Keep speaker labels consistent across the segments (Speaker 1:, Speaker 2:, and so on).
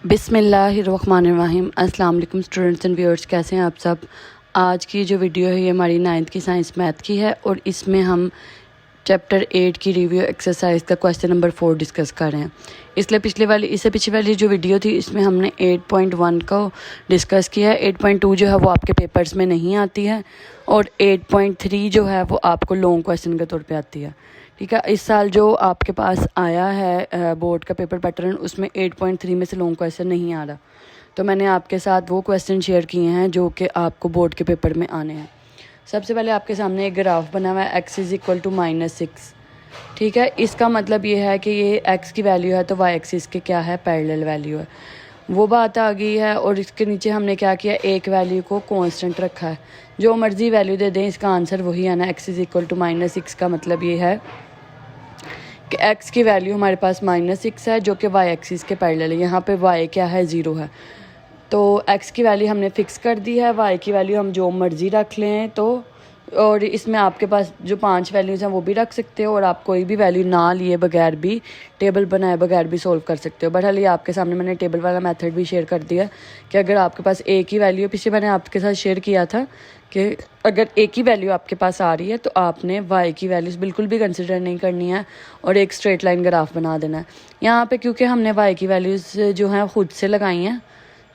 Speaker 1: बिस्मिल्लाहिर्रहमानिर्रहीम। अस्सलाम वालेकुम स्टूडेंट्स एंड व्यूअर्स, कैसे हैं आप सब। आज की जो वीडियो है ये हमारी 9th की साइंस मैथ की है और इसमें हम चैप्टर 8 की रिव्यू एक्सरसाइज का क्वेश्चन नंबर 4 डिस्कस कर रहे हैं। इससे पिछली वाली जो वीडियो थी इसमें हमने 8.1 को डिस्कस किया है। 8.2 जो है वो आपके पेपर्स में नहीं आती है और 8.3 जो है वो आपको लॉन्ग क्वेश्चन के तौर पे आती है। ठीक है, इस साल जो आपके पास आया है बोर्ड का पेपर पैटर्न उसमें 8.3 में से लॉन्ग क्वेश्चन नहीं आ रहा, तो मैंने आपके साथ वो क्वेश्चन शेयर किए हैं जो कि आपको बोर्ड के पेपर में आने हैं। सबसे पहले आपके सामने एक ग्राफ बना हुआ है x = -6। ठीक है, इसका मतलब ये है कि ये x की वैल्यू है तो y एक्सिस के क्या है, पैरेलल वैल्यू है। वो बात आ गई है और इसके नीचे हमने क्या किया, एक वैल्यू को कांस्टेंट रखा है। जो मर्जी वैल्यू दे दें इसका आंसर वही आना। x = -6 का मतलब ये है कि x की वैल्यू हमारे पास -6 है जो कि y एक्सिस के पैरेलल है। यहाँ पे y क्या है, 0 है, तो x की वैल्यू हमने फ़िक्स कर दी है। y की वैल्यू हम जो मर्ज़ी रख लें तो, और इसमें आपके पास जो 5 वैल्यूज़ हैं वो भी रख सकते हो और आप कोई भी वैल्यू ना लिए बगैर भी, टेबल बनाए बगैर भी सोल्व कर सकते हो। बट हाल आपके सामने मैंने टेबल वाला मेथड भी शेयर कर दिया कि अगर आपके पास एक ही वैल्यू, पीछे मैंने आपके साथ शेयर किया था कि अगर एक ही वैल्यू आपके पास आ रही है तो आपने y की वैल्यूज़ बिल्कुल भी कंसिडर नहीं करनी है और एक स्ट्रेट लाइन ग्राफ बना देना है। यहाँ पे क्योंकि हमने y की वैल्यूज़ जो हैं ख़ुद से लगाई हैं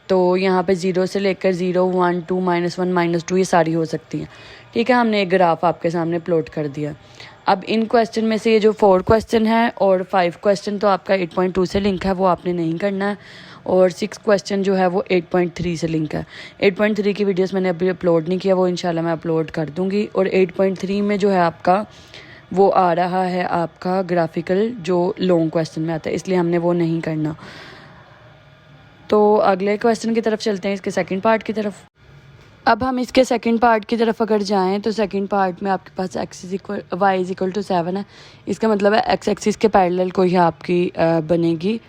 Speaker 1: तो यहाँ पे 0 से लेकर 0, 1, 2, -1, -2 ये सारी हो सकती हैं। ठीक है, हमने एक ग्राफ आपके सामने प्लॉट कर दिया। अब इन क्वेश्चन में से ये जो 4 क्वेश्चन है और 5 क्वेश्चन तो आपका 8.2 से लिंक है, वो आपने नहीं करना है, और 6 क्वेश्चन जो है वो 8.3 से लिंक है। 8.3 की वीडियोस मैंने अभी अपलोड नहीं किया, वो इंशाल्लाह मैं अपलोड कर दूँगी। और 8.3 में जो है आपका वो आ रहा है आपका ग्राफिकल जो लॉन्ग क्वेश्चन में आता है, इसलिए हमने वो नहीं करना। तो अगले क्वेश्चन की तरफ चलते हैं, इसके सेकंड पार्ट की तरफ। अब हम इसके सेकंड पार्ट की तरफ अगर जाएं तो सेकंड पार्ट में आपके पास y = 7 है। इसका मतलब है x एक्सिस के पैरेलल कोई आपकी बनेगी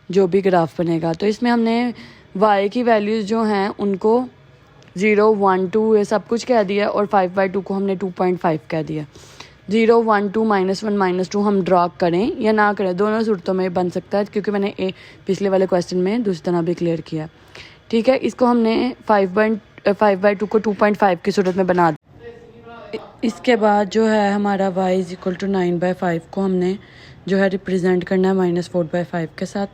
Speaker 1: जो भी ग्राफ बनेगा। तो इसमें हमने y की वैल्यूज़ जो हैं उनको 0, 1, 2 ये सब कुछ कह दिया और 5/2 को हमने 2.5 कह दिया। 0, 1, 2, -1, -2 हम ड्रा करें या ना करें, दोनों सूरतों में बन सकता है क्योंकि मैंने पिछले वाले क्वेश्चन में दूसरी तरह भी क्लियर किया। ठीक है, इसको हमने 5/2 को 2.5 की सूरत में बना दिया। इसके बाद जो है हमारा y = 9/5 को हमने जो है रिप्रेजेंट करना है -4/5 के साथ।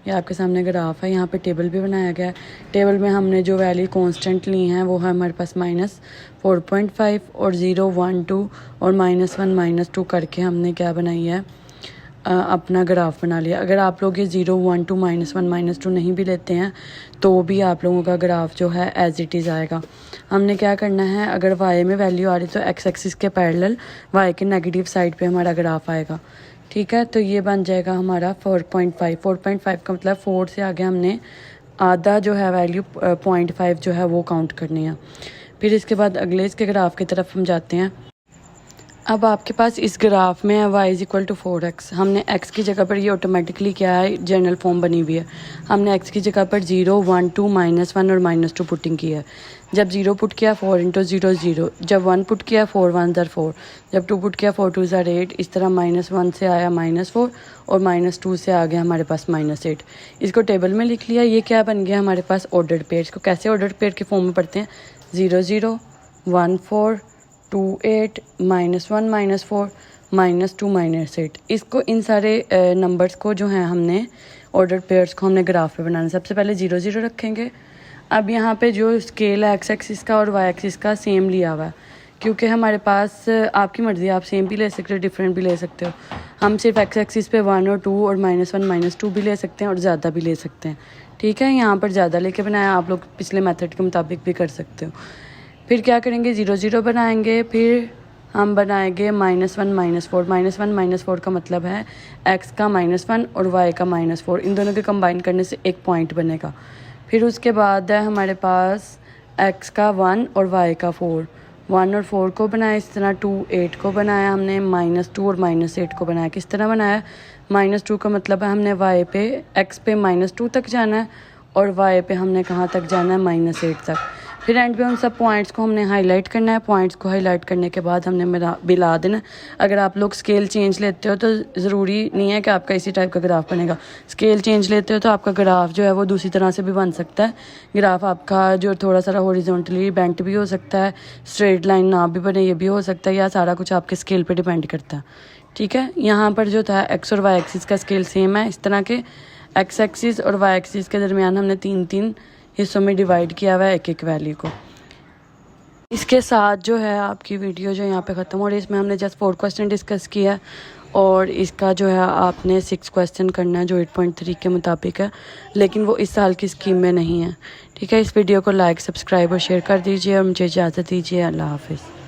Speaker 1: ये आपके सामने ग्राफ है, यहाँ पे टेबल भी बनाया गया है। टेबल में हमने जो वैल्यू कांस्टेंट ली हैं वो है हमारे पास -4.5 और 0, 1, 2 और -1, -2 करके हमने क्या बनाई है, अपना ग्राफ बना लिया। अगर आप लोग ये 0, 1, 2, -1, -2 नहीं भी लेते हैं तो भी आप लोगों का ग्राफ जो है एज इट इज़ आएगा। हमने क्या करना है, अगर y में वैल्यू आ रही तो x एक्सिस के पैरेलल y के नेगेटिव साइड पे हमारा ग्राफ आएगा। ठीक है, तो ये बन जाएगा हमारा 4.5। 4.5 का मतलब 4 से आगे हमने आधा जो है वैल्यू 0.5 जो है वो काउंट करनी है। फिर इसके बाद अगले इसके ग्राफ की तरफ हम जाते हैं। अब आपके पास इस ग्राफ में है y = 4x। हमने x की जगह पर ये ऑटोमेटिकली क्या है, जनरल फॉर्म बनी हुई है। हमने x की जगह पर 0, 1, 2, -1 और -2 पुटिंग की है। जब 0 पुट किया 4 × 0 0, जब 1 पुट किया 4 1 4, जब 2 पुट किया 4 2 8। इस तरह -1 से आया -4 और -2 से आ गया हमारे पास -8। इसको टेबल में लिख लिया। ये क्या बन गया हमारे पास, ऑर्डर्ड पेयर्स। को कैसे ऑर्डर्ड पेयर के फॉर्म में पढ़ते हैं, 0 0, 1 4, 2 8, -1 -4, -2 -8। इसको इन सारे नंबर्स को जो हैं हमने ऑर्डर पेयर्स को हमने ग्राफ पे बनाना। सबसे पहले 0 0 रखेंगे। अब यहाँ पे जो स्केल है x एक्सिस का और y एक्सिस का सेम लिया हुआ है, क्योंकि हमारे पास आपकी मर्ज़ी, आप सेम भी ले सकते हो, डिफरेंट भी ले सकते हो। हम सिर्फ x एक्सिस पे 1 और 2 और -1 -2 भी ले सकते हैं और ज़्यादा भी ले सकते हैं। ठीक है, यहाँ पर ज़्यादा लेके बनाया, आप लोग पिछले मेथड के मुताबिक भी कर सकते हो। फिर क्या करेंगे, 0 0 बनाएंगे, फिर हम बनाएंगे -1 -4। -1 -4 का मतलब है x का -1 और y का -4, इन दोनों के कंबाइन करने से एक पॉइंट बनेगा। फिर उसके बाद है हमारे पास x का 1 और y का 4। 1 और 4 को बनाया, इस तरह 2, 8 को बनाया हमने, -2 और -8 को बनाया। किस तरह बनाया, -2 का मतलब है हमने y पे, x पे -2 तक जाना है और y पे हमने कहाँ तक जाना है, -8 तक। फिर एंड पे उन सब पॉइंट्स को हमने हाईलाइट करना है। पॉइंट्स को हाईलाइट करने के बाद हमने मिला देना। अगर आप लोग स्केल चेंज लेते हो तो ज़रूरी नहीं है कि आपका इसी टाइप का ग्राफ बनेगा। स्केल चेंज लेते हो तो आपका ग्राफ जो है वो दूसरी तरह से भी बन सकता है। ग्राफ आपका जो थोड़ा सा हॉरिजॉन्टली बेंट भी हो सकता है, स्ट्रेट लाइन ना भी बने, ये भी हो सकता है। या सारा कुछ आपके स्केल पर डिपेंड करता है। ठीक है, यहाँ पर जो था एक्स और वाई एक्सिस का स्केल सेम है। इस तरह के एक्स एक्सिस और वाई एक्सिस के दरमियान हमने 3-3 हिस्सों में डिवाइड किया हुआ है एक एक वैल्यू को। इसके साथ जो है आपकी वीडियो जो यहाँ पे ख़त्म हो रही है। इसमें हमने जस्ट 4 क्वेश्चन डिस्कस किया और इसका जो है आपने 6 क्वेश्चन करना है जो 8.3 के मुताबिक है, लेकिन वो इस साल की स्कीम में नहीं है। ठीक है, इस वीडियो को लाइक, सब्सक्राइब और शेयर कर दीजिए और मुझे इजाज़त दीजिए। अल्लाह हाफिज़।